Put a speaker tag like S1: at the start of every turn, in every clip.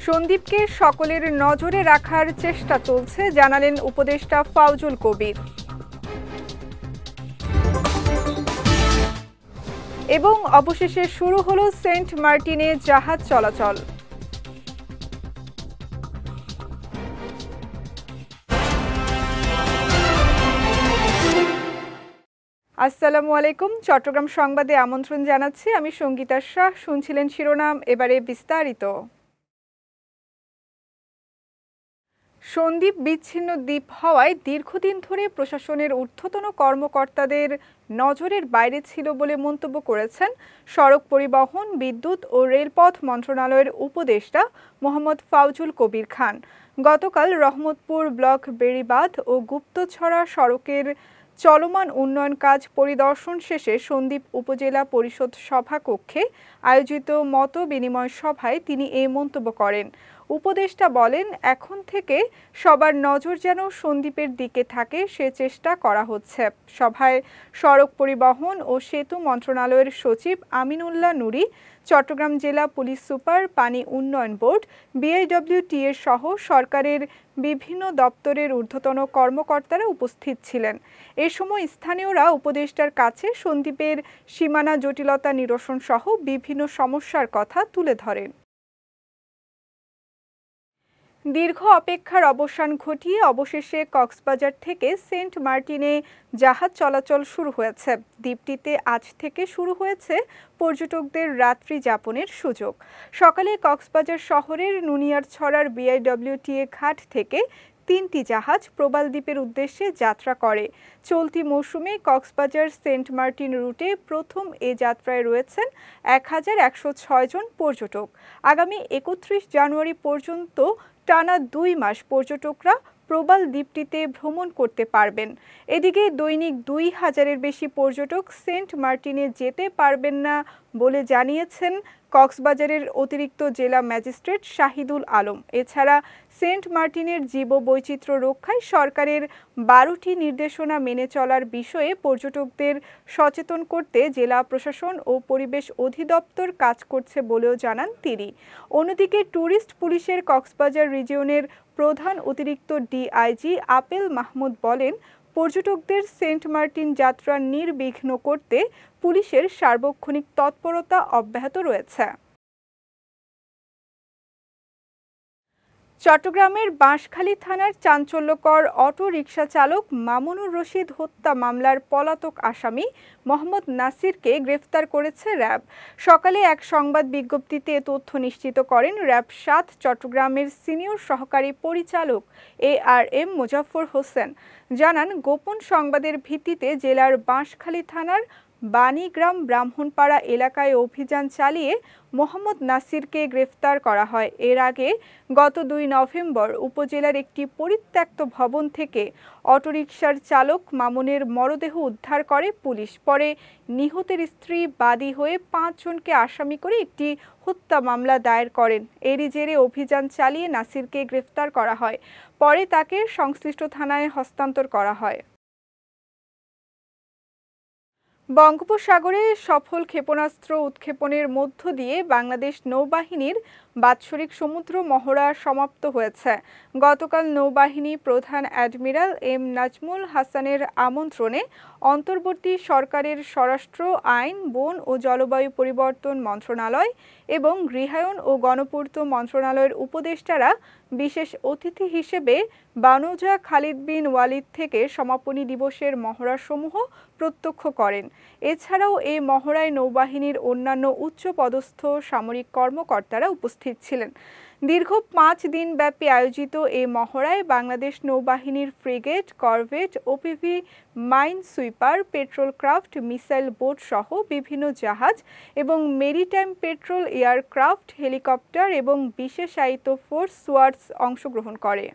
S1: সন্দীপকে সকলের নজরে রাখার চেষ্টা চলছে, জানালেন উপদেষ্টা ফাউজুল কবির। এবং অবশেষে শুরু হলো সেন্ট মার্টিনে জাহাজ চলাচল। আসসালামু আলাইকুম, চট্টগ্রাম সংবাদে আমন্ত্রণ জানাচ্ছি। আমি সঙ্গীতা শাহ। শুনছিলেন শিরোনাম, এবারে বিস্তারিত। সন্দ্বীপ বিচ্ছিন্ন দ্বীপ হওয়ায় দীর্ঘদিন ধরে প্রশাসনের ঊর্ধ্বতন কর্মকর্তাদের নজরের বাইরে ছিল বলে মন্তব্য করেছেন সড়ক পরিবহন, বিদ্যুৎ ও রেলপথ মন্ত্রণালয়ের উপদেষ্টা মোহাম্মদ ফাউজুল কবির খান। গতকাল রহমতপুর ব্লক বেড়িবাঁধ ও গুপ্তছড়া সড়কের চলমান উন্নয়ন কাজ পরিদর্শন শেষে সন্দ্বীপ উপজেলা পরিষদ সভাকক্ষে আয়োজিত মত বিনিময় সভায় তিনি এই মন্তব্য করেন। উপদেষ্টা বলেন, এখন থেকে সবার নজর যেন সন্দ্বীপের দিকে থাকে সে চেষ্টা করা হচ্ছে। সভায় সড়ক পরিবহন ও সেতু মন্ত্রণালয়ের সচিব আমিনুল্লাহ নুরি, চট্টগ্রাম জেলা পুলিশ সুপার, পানি উন্নয়ন বোর্ড, বিআইডব্লিউটিএ সহ সরকারের বিভিন্ন দপ্তরের ঊর্ধ্বতন কর্মকর্তারা উপস্থিত ছিলেন। এ সময় স্থানীয়রা উপদেষ্টার কাছে সন্দ্বীপের সীমানা জটিলতা নিরসন সহ বিভিন্ন সমস্যার কথা তুলে ধরেন। দীর্ঘ অপেক্ষার অবসান ঘটিয়ে অবশেষে কক্সবাজার থেকে সেন্ট মার্টিনে জাহাজ চলাচল শুরু হয়েছে। দ্বীপটিতে আজ থেকে শুরু হয়েছে পর্যটকদের রাত্রি যাপনের সুযোগ। সকালে কক্সবাজার শহরের নুনিয়ারছড়ার বিআইডব্লিউটিএ ঘাট থেকে 3টি জাহাজ প্রবাল দ্বীপের উদ্দেশ্যে যাত্রা করে। চলতি মৌসুমে কক্সবাজার সেন্ট মার্টিন রুটে প্রথম এ যাত্রায় রয়েছেন 1106 জন পর্যটক। আগামী 31 জানুয়ারি পর্যন্ত টানা 2 মাস পর্যটকরা প্রবাল দ্বীপটিতে ভ্রমণ করতে পারবেন। এদিকে দৈনিক 2000-এর বেশি পর্যটক সেন্ট মার্টিনে যেতে পারবেন না বলে জানিয়েছেন কক্সবাজারের অতিরিক্ত জেলা ম্যাজিস্ট্রেট শাহিদুল আলম। এছাড়া সেন্ট মার্টিনের জীববৈচিত্র্য রক্ষায় সরকারের 12টি নির্দেশনা মেনে চলার বিষয়ে পর্যটকদের সচেতন করতে জেলা প্রশাসন ও পরিবেশ অধিদপ্তর কাজ করছে বলেও জানান তিনি। অন্যদিকে ট্যুরিস্ট পুলিশের কক্সবাজার রিজিয়নের প্রধান অতিরিক্ত ডিআইজি আপেল মাহমুদ বলেন, পর্যটকদের সেন্ট মার্টিন যাত্রা নির্বিঘ্ন করতে পুলিশের সার্বক্ষণিক তৎপরতা অব্যাহত রয়েছে। চট্টগ্রামের বাঁশখালী থানার চাঞ্চল্যকর অটো রিকশা চালক মামুনুর রশিদ হত্যা মামলার পলাতক আসামি মোহাম্মদ নাসিরকে গ্রেফতার করেছে র্যাব। সকালে এক সংবাদ বিজ্ঞপ্তিতে তথ্য নিশ্চিত করেন র্যাব 7 চট্টগ্রামের সিনিয়র সহকারী পরিচালক ARM মোজাফফর হোসেন। জানান, গোপন সংবাদের ভিত্তিতে জেলার বাঁশখালী থানার বাণীগ্রাম ব্রাহ্মণপাড়া এলাকায় অভিযান চালিয়ে মোহাম্মদ নাসিরকে গ্রেফতার করা হয়। এর আগে গত 2 নভেম্বর উপজেলার একটি পরিত্যক্ত ভবন থেকে অটোরিকশার চালক মামুনের মরদেহ উদ্ধার করে পুলিশ। পরে নিহতের স্ত্রী বাদী হয়ে 5 জনকে আসামি করে একটি হত্যা মামলা দায়ের করেন। এরই জেরে অভিযান চালিয়ে নাসিরকে গ্রেফতার করা হয়। পরে তাকে সংশ্লিষ্ট থানায় হস্তান্তর করা হয়। বঙ্গোপসাগরে সফল ক্ষেপণাস্ত্র উৎক্ষেপণের মধ্য দিয়ে বাংলাদেশ নৌবাহিনীর বাৎসরিক সমুদ্র মহড়া সমাপ্ত হয়েছে। গতকাল নৌবাহিনী প্রধান অ্যাডমিরাল এম নাজমুল হাসানের আমন্ত্রণে অন্তর্বর্তী সরকারের স্বরাষ্ট্র, আইন, বন ও জলবায়ু পরিবর্তন মন্ত্রণালয় এবং গৃহায়ন ও গণপূর্ত মন্ত্রণালয়ের উপদেষ্টারা বিশেষ অতিথি হিসেবে বানৌজা খালিদ বিন ওয়ালিদ থেকে সমাপনী দিবসের মহড়াসমূহ প্রত্যক্ষ করেন। এছাড়াও এই মহড়ায় নৌবাহিনীর অন্যান্য উচ্চপদস্থ সামরিক কর্মকর্তারা উপস্থিত ছিলেন। দীর্ঘ 5 দিন ব্যাপী আয়োজিত এই মহড়ায় বাংলাদেশ নৌবাহিনীর frigate, corvette, OPV, mine sweeper, petrol craft, missile boat সহ বিভিন্ন জাহাজ এবং মেরিটাইম পেট্রোল এয়ারক্রাফট, হেলিকপ্টার এবং বিশেষায়িত ফোর্স সোয়ার্ডস অংশগ্রহণ করে।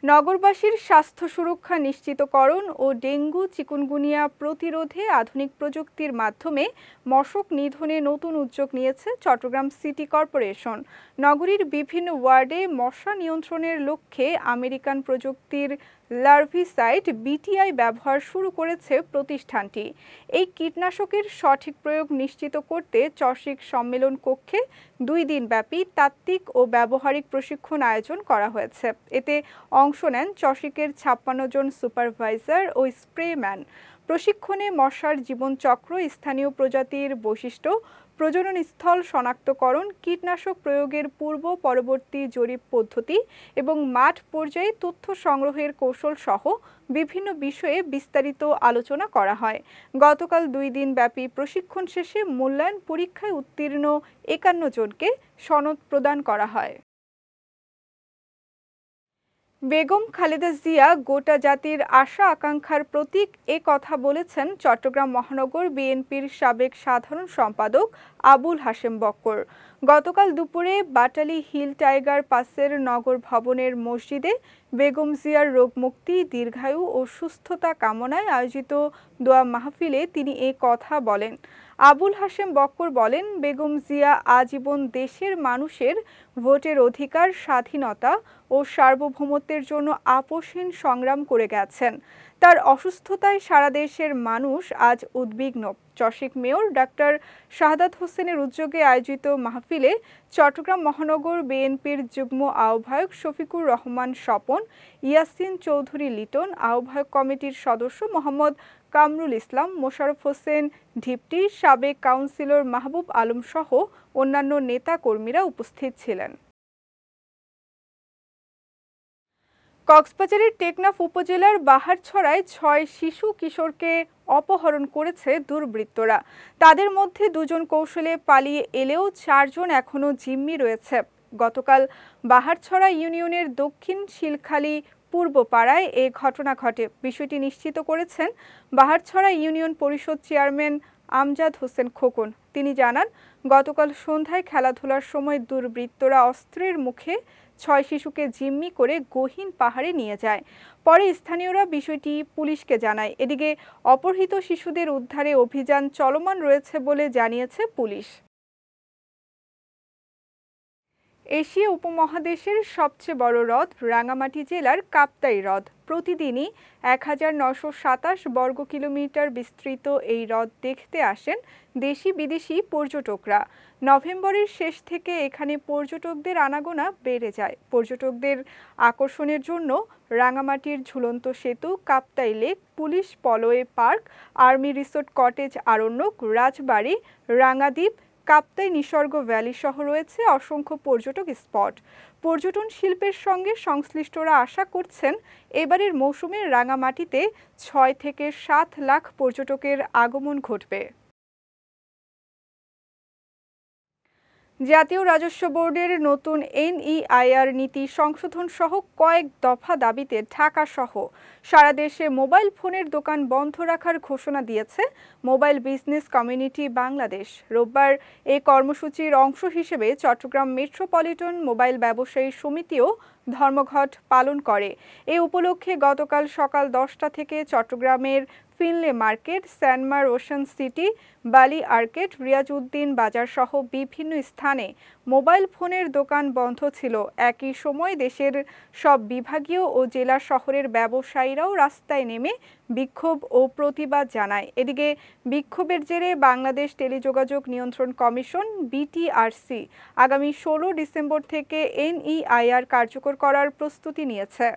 S1: নগরবাসীর স্বাস্থ্য সুরক্ষা নিশ্চিতকরণ ও ডেঙ্গু, চিকুনগুনিয়া প্রতিরোধে আধুনিক প্রযুক্তির মাধ্যমে মশক নিধনে নতুন উদ্যোগ নিয়েছে চট্টগ্রাম সিটি কর্পোরেশন। নগরীর বিভিন্ন ওয়ার্ডে মশা নিয়ন্ত্রণের লক্ষ্যে আমেরিকান প্রযুক্তির লার্ভিসাইড বিটিআই ব্যবহার শুরু করেছে প্রতিষ্ঠানটি। এই কীটনাশকের সঠিক প্রয়োগ নিশ্চিত করতে চসিক সম্মেলন কক্ষে 2 দিনব্যাপী তাত্ত্বিক ও ব্যবহারিক প্রশিক্ষণ আয়োজন করা হয়েছে। এতে অংশ নেন চসিকের 56 জন সুপারভাইজার ও স্প্রেম্যান। প্রশিক্ষণে মশার জীবনচক্র, স্থানীয় প্রজাতির বৈশিষ্ট্য, প্রজনন স্থল শনাক্তকরণ, কীটনাশক প্রয়োগের পূর্ব পরবর্তী জরিপ পদ্ধতি এবং মাঠ পর্যায়ে তথ্য সংগ্রহের কৌশল সহ বিভিন্ন বিষয়ে বিস্তারিত আলোচনা করা হয়। গতকাল 2 দিনব্যাপী প্রশিক্ষণ শেষে মূল্যায়ন পরীক্ষায় উত্তীর্ণ 51 জনকে সনদ প্রদান করা হয়। বেগম খালেদা জিয়া গোটা জাতির আশা আকাঙ্ক্ষার প্রতীক, এ কথা বলেছেন চট্টগ্রাম মহানগর বিএনপির সাবেক সাধারণ সম্পাদক আবুল হাশেম বক্কর। গতকাল দুপুরে বাটালি হিল টাইগার পাসের নগর ভবনের মসজিদে বেগম জিয়ার রোগমুক্তি, দীর্ঘায়ু ও সুস্থতা কামনায় আয়োজিত দোয়া মাহফিলে তিনি এ কথা বলেন। আবুল হাশেম বক্কর বলেন, বেগম জিয়া আজীবন দেশের মানুষের ভোটের অধিকার, স্বাধীনতা ও সার্বভৌমত্বের জন্য আপোষহীন সংগ্রাম করে গেছেন। তার অসুস্থতায় সারা দেশের মানুষ আজ উদ্বিগ্ন। চসিক মেয়র ডাক্তার শাহাদাত হোসেনের উদ্যোগে আয়োজিত মাহফিলে চট্টগ্রাম মহানগর বিএনপির যুগ্ম আহ্বায়ক শফিকুর রহমান স্বপন, ইয়াসিন চৌধুরী লিটন, আহ্বায়ক কমিটির সদস্য মোহাম্মদ কামরুল ইসলাম, মোশাররফ হোসেন ঢিপটি, সাবেক কাউন্সিলর মাহবুব আলম সহ অন্যান্য নেতা কর্মীরা উপস্থিত ছিলেন। কক্সবাজারের টেকনাফ উপজেলার বাহারছড়ায় 6 শিশু কিশোরকে অপহরণ করেছে দুর্বৃত্তরা। তাদের মধ্যে 2 জন কৌশলে পালিয়ে এলেও 4 জন এখনও জিম্মি রয়েছে। গতকাল বাহারছড়া ইউনিয়নের দক্ষিণ শিলখালী পূর্বপাড়ায় এ ঘটনা ঘটে। বিষয়টি নিশ্চিত করেছেন বাহারছড়া ইউনিয়ন পরিষদ চেয়ারম্যান আমজাদ হোসেন খোকন। তিনি জানান, গতকাল সন্ধ্যায় খেলাধুলার সময় দুর্বৃত্তরা অস্ত্রের মুখে 6 শিশুকে জিম্মি করে গহীন পাহাড়ে নিয়ে যায়। পরে স্থানীয়রা বিষয়টি পুলিশকে জানায়। এদিকে অপহৃত শিশুদের উদ্ধারে অভিযান চলমান রয়েছে বলে জানিয়েছে পুলিশ। এশিয়া উপমহাদেশের সবচেয়ে বড় হ্রদ রাঙামাটি জেলার কাপ্তাই হ্রদ। প্রতিদিনই 1927 বর্গ কিলোমিটার বিস্তৃত এই হ্রদ দেখতে আসেন দেশি বিদেশি পর্যটকরা। নভেম্বরের শেষ থেকে এখানে পর্যটকদের আনাগোনা বেড়ে যায়। পর্যটকদের আকর্ষণের জন্য রাঙামাটির ঝুলন্ত সেতু, Kaptai lake, police Polwel park, army resort cottage Aronnok, Rajbari, Rangadwip, Kaptai Nishorgo valley সহ রয়েছে অসংখ্য পর্যটক স্পট। পর্যটন শিল্পের সঙ্গে সংশ্লিষ্টরা আশা করছেন এবারের মৌসুমে রাঙামাটিতে 6 থেকে 7 লাখ পর্যটকের আগমন ঘটবে। জাতীয় রাজস্ব বোর্ডের নতুন NEIR নীতি সংশোধন সহ কয়েক দফা দাবিতে ঢাকা সহ সারা দেশে মোবাইল ফোনের দোকান বন্ধ রাখার ঘোষণা দিয়েছে মোবাইল বিজনেস কমিউনিটি বাংলাদেশ। রোববার এই কর্মসূচির অংশ হিসেবে চট্টগ্রাম মেট্রোপলিটন মোবাইল ব্যবসায়ী সমিতিও ধর্মঘট পালন করে। এ উপলক্ষে গতকাল সকাল 10টা থেকে চট্টগ্রামের Finlay market, Sanmar ocean city, বালি আর্কেড, রিয়াজউদ্দিন বাজার সহ বিভিন্ন স্থানে মোবাইল ফোনের দোকান বন্ধ ছিল। একই সময় দেশের সব বিভাগীয় ও জেলা শহরের ব্যবসায়ীরাও রাস্তায় নেমে বিক্ষোভ ও প্রতিবাদ জানায়। এদিকে বিক্ষোভের জেরে বাংলাদেশ টেলিযোগাযোগ নিয়ন্ত্রণ কমিশন BTRC আগামী 16 ডিসেম্বর থেকে NEIR কার্যকর করার প্রস্তুতি নিয়েছে।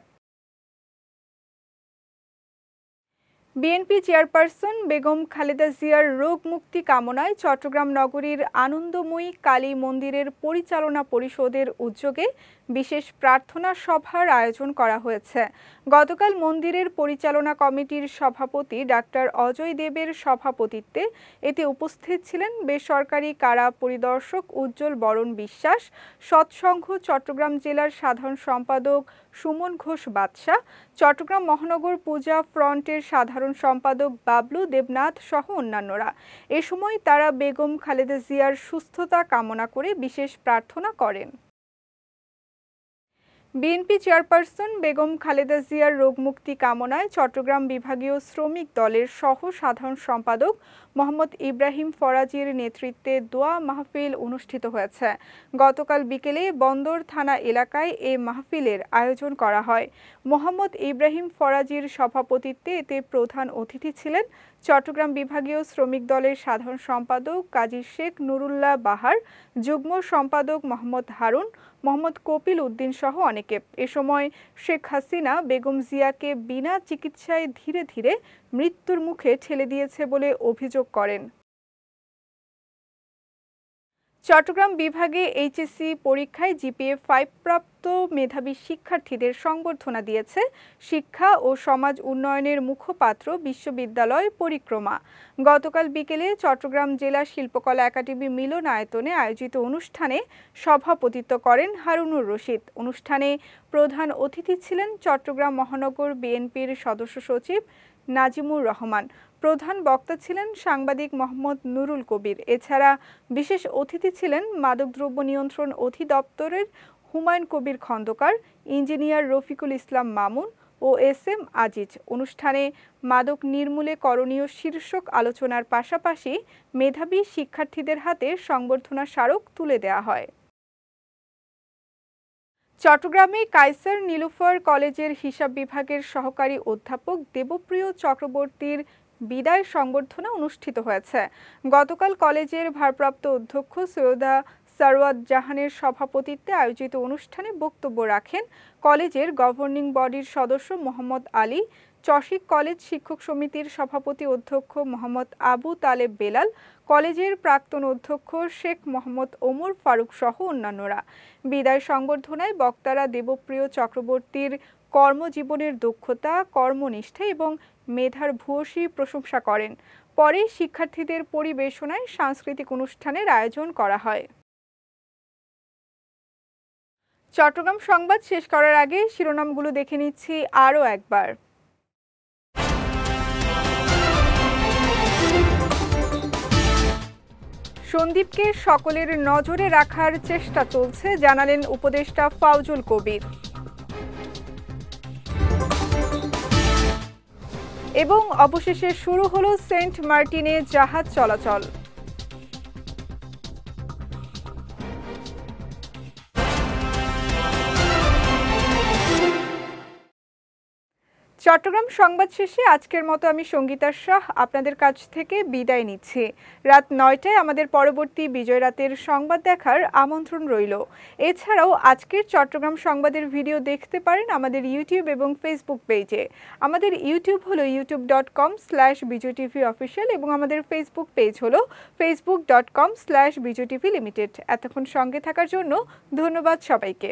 S1: বিএনপি চেয়ারপারসন বেগম খালেদা জিয়ার রোগ মুক্তি কামনায় চট্টগ্রাম নগরীর আনন্দময়ী কালী মন্দিরের পরিচালনা পরিষদের উদ্যোগে বিশেষ প্রার্থনা সভার আয়োজন করা হয়েছে। গতকাল মন্দিরের পরিচালনা কমিটির সভাপতি ডাক্তার অজয় দেবের সভাপতিত্বে এতে উপস্থিত ছিলেন বেসরকারি কারা পরিদর্শক উজ্জ্বল বরণ বিশ্বাস, সৎসংঘ চট্টগ্রাম জেলার সাধারণ সম্পাদক সুমন ঘোষ বাদশা, চট্টগ্রাম মহানগর পূজা ফ্রন্টের সাধারণ সম্পাদক বাবলু দেবনাথ সহ অন্যান্যরা। এ সময় তারা বেগম খালেদা জিয়ার সুস্থতা কামনা করে বিশেষ প্রার্থনা করেন। বিএনপি চেয়ারপারসন বেগম খালেদা জিয়ার রোগমুক্তি কামনায় চট্টগ্রাম বিভাগীয় শ্রমিক দলের সহ সাধারণ সম্পাদক মোহাম্মদ ইব্রাহিম ফরাজির নেতৃত্বে দোয়া মাহফিল অনুষ্ঠিত হয়েছে। গতকাল বিকেলে বন্দর থানা এলাকায় এ মাহফিলের আয়োজন করা হয়। মোহাম্মদ ইব্রাহিম ফরাজির সভাপতিত্বে এতে প্রধান অতিথি ছিলেন চট্টগ্রাম বিভাগীয় শ্রমিক দলের সাধারণ সম্পাদক কাজী শেখ নুরুল্লাহ বাহার, যুগ্ম সম্পাদক মোহাম্মদ হারুন, মোহাম্মদ কপিল উদ্দিন সহ অনেকে। এ সময় শেখ হাসিনা বেগম জিয়াকে বিনা চিকিৎসায় ধীরে ধীরে মৃত্যুর মুখে ঠেলে দিয়েছে বলে অভিযোগ করেন। চট্টগ্রাম বিভাগে এইচএসসি পরীক্ষায় জিপিএ 5 প্রাপ্ত মেধাবী শিক্ষার্থীদের সংবর্ধনা দিয়েছে শিক্ষা ও সমাজ উন্নয়নের মুখপাত্র বিশ্ববিদ্যালয় পরিক্রমা। গতকাল বিকেলে চট্টগ্রাম জেলা শিল্পকলা একাডেমি মিলনায়তনে আয়োজিত অনুষ্ঠানে সভাপতিত্ব করেন হারুনুর রশিদ। অনুষ্ঠানে প্রধান অতিথি ছিলেন চট্টগ্রাম মহানগর বিএনপির সদস্য সচিব নাজিমুর রহমান। প্রধান বক্তা ছিলেন সাংবাদিক মোহাম্মদ নুরুল কবির। এছাড়া বিশেষ অতিথি ছিলেন মাদকদ্রব্য নিয়ন্ত্রণ অধিদপ্তরের হুমায়ুন কবির খন্দকার, ইঞ্জিনিয়ার রফিকুল ইসলাম মামুন ও এস.এম. আজিজ। অনুষ্ঠানে মাদক নির্মূলে করণীয় শীর্ষক আলোচনার পাশাপাশি মেধাবী শিক্ষার্থীদের হাতে সংবর্ধনা স্মারক তুলে দেওয়া হয়। চট্টগ্রামে কায়সার নীলুফার কলেজের হিসাব বিভাগের সহকারী অধ্যাপক দেবপ্রিয় চক্রবর্তীর বিদায় সংবর্ধনা অনুষ্ঠিত হয়েছে। গতকাল কলেজের ভারপ্রাপ্ত অধ্যক্ষ সৈয়দা সারওয়াত জাহানের সভাপতিত্বে আয়োজিত অনুষ্ঠানে বক্তব্য রাখেন কলেজের গভর্নিং বডির সদস্য মোহাম্মদ আলী, চসিক কলেজ শিক্ষক সমিতির সভাপতি অধ্যক্ষ মোহাম্মদ আবু তালেব বেলাল, কলেজের প্রাক্তন অধ্যক্ষ শেখ মোহাম্মদ ওমর ফারুক সহ অন্যান্যরা। বিদায় সংবর্ধনায় বক্তারা দেবপ্রিয় চক্রবর্তীর কর্মজীবনের দক্ষতা, কর্মনিষ্ঠা এবং মেধার ভূয়সী প্রশংসা করেন। পরে শিক্ষার্থীদের পরিবেশনায় সাংস্কৃতিক অনুষ্ঠানের আয়োজন করা হয়। চট্টগ্রাম সংবাদ শেষ করার আগে শিরোনামগুলো দেখে নিচ্ছি আরও একবার। সন্দীপকে সকলের নজরে রাখার চেষ্টা চলছে, জানালেন উপদেষ্টা ফাউজুল কবির। এবং অবশেষে শুরু হলো সেন্ট মার্টিনে জাহাজ চলাচল। চট্টগ্রাম সংবাদ শেষে আজকের মতো আমি সঙ্গীতা শাহ আপনাদের কাছ থেকে বিদায় নিচ্ছি। রাত 9টায় আমাদের পরবর্তী বিজয় রাতের সংবাদ দেখার আমন্ত্রণ রইল। এছাড়াও আজকের চট্টগ্রাম সংবাদের ভিডিও দেখতে পারেন আমাদের ইউটিউব এবং ফেসবুক পেজে। আমাদের ইউটিউব হলো youtube.com/bijotv-official এবং আমাদের ফেসবুক পেজ হলো facebook.com/bijotv limited। এতক্ষণ সঙ্গে থাকার জন্য ধন্যবাদ সবাইকে।